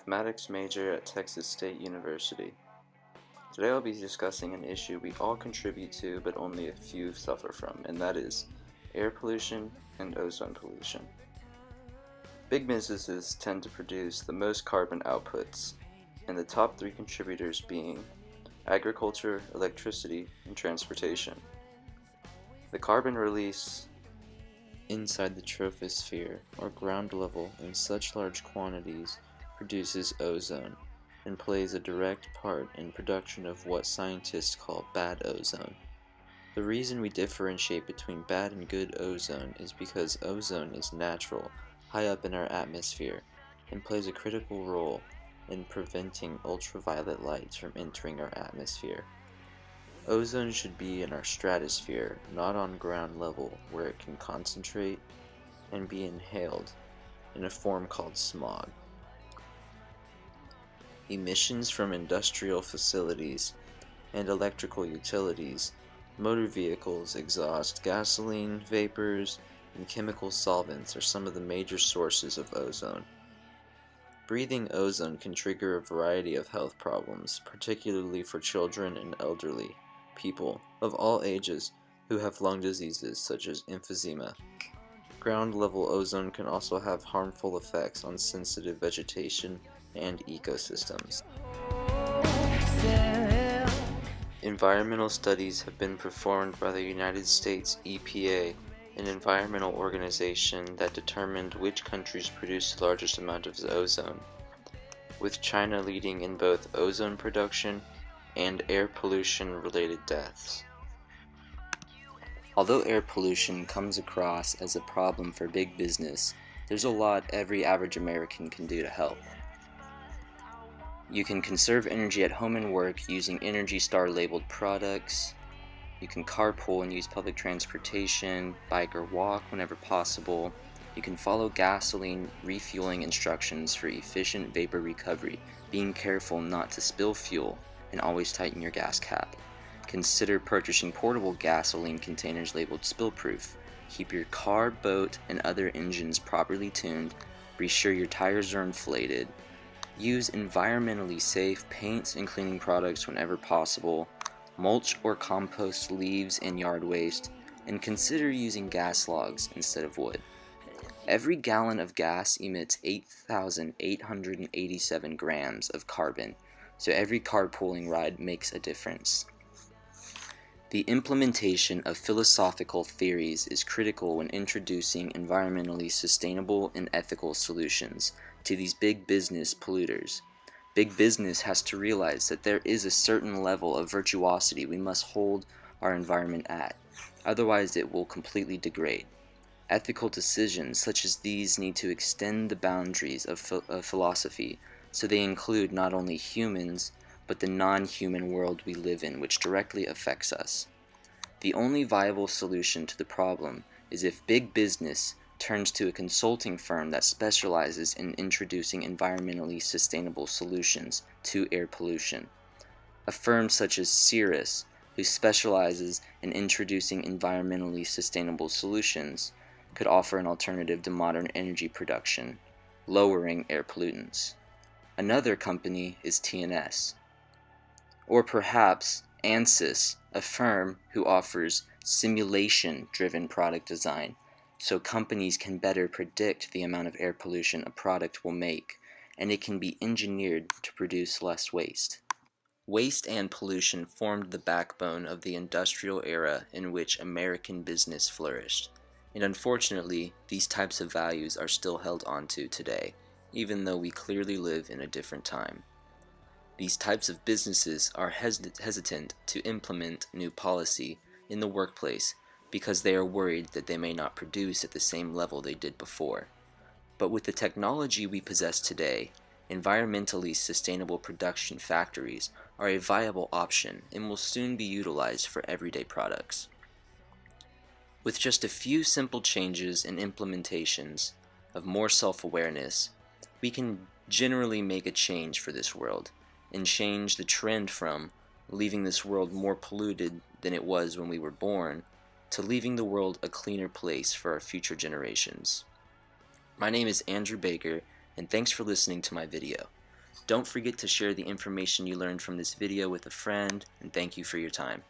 mathematics major at Texas State University. Today I'll be discussing an issue we all contribute to but only a few suffer from, and that is air pollution and ozone pollution. Big businesses tend to produce the most carbon outputs, and the top three contributors being agriculture, electricity, and transportation. The carbon release inside the troposphere, or ground level, in such large quantities produces ozone and plays a direct part in production of what scientists call bad ozone. The reason we differentiate between bad and good ozone is because ozone is natural, high up in our atmosphere, and plays a critical role in preventing ultraviolet lights from entering our atmosphere. Ozone should be in our stratosphere, not on ground level, where it can concentrate and be inhaled in a form called smog. Emissions from industrial facilities and electrical utilities, motor vehicles, exhaust, gasoline, vapors, and chemical solvents are some of the major sources of ozone. Breathing ozone can trigger a variety of health problems, particularly for children and elderly people of all ages who have lung diseases such as emphysema. Ground level ozone can also have harmful effects on sensitive vegetation and ecosystems. Environmental studies have been performed by the United States EPA, an environmental organization that determined which countries produce the largest amount of ozone, with China leading in both ozone production and air pollution related deaths. Although air pollution comes across as a problem for big business, there's a lot every average American can do to help. You can conserve energy at home and work using Energy Star labeled products. You can carpool and use public transportation, bike or walk whenever possible. You can follow gasoline refueling instructions for efficient vapor recovery, being careful not to spill fuel, and always tighten your gas cap. Consider purchasing portable gasoline containers labeled spill-proof. Keep your car, boat, and other engines properly tuned. Be sure your tires are inflated. Use environmentally safe paints and cleaning products whenever possible. Mulch or compost leaves and yard waste, and consider using gas logs instead of wood. Every gallon of gas emits 8,887 grams of carbon, so every carpooling ride makes a difference. The implementation of philosophical theories is critical when introducing environmentally sustainable and ethical solutions to these big business polluters. Big business has to realize that there is a certain level of virtuosity we must hold our environment at, otherwise it will completely degrade. Ethical decisions such as these need to extend the boundaries of philosophy, so they include not only humans, but the non-human world we live in, which directly affects us. The only viable solution to the problem is if big business turns to a consulting firm that specializes in introducing environmentally sustainable solutions to air pollution. A firm such as Cirrus, who specializes in introducing environmentally sustainable solutions, could offer an alternative to modern energy production, lowering air pollutants. Another company is TNS. Or perhaps ANSYS, a firm who offers simulation-driven product design, so companies can better predict the amount of air pollution a product will make, and it can be engineered to produce less waste. Waste and pollution formed the backbone of the industrial era in which American business flourished, and unfortunately, these types of values are still held onto today, even though we clearly live in a different time. These types of businesses are hesitant to implement new policy in the workplace because they are worried that they may not produce at the same level they did before. But with the technology we possess today, environmentally sustainable production factories are a viable option and will soon be utilized for everyday products. With just a few simple changes and implementations of more self-awareness, we can generally make a change for this world and change the trend from leaving this world more polluted than it was when we were born to leaving the world a cleaner place for our future generations. My name is Andrew Baker, and thanks for listening to my video. Don't forget to share the information you learned from this video with a friend, and thank you for your time.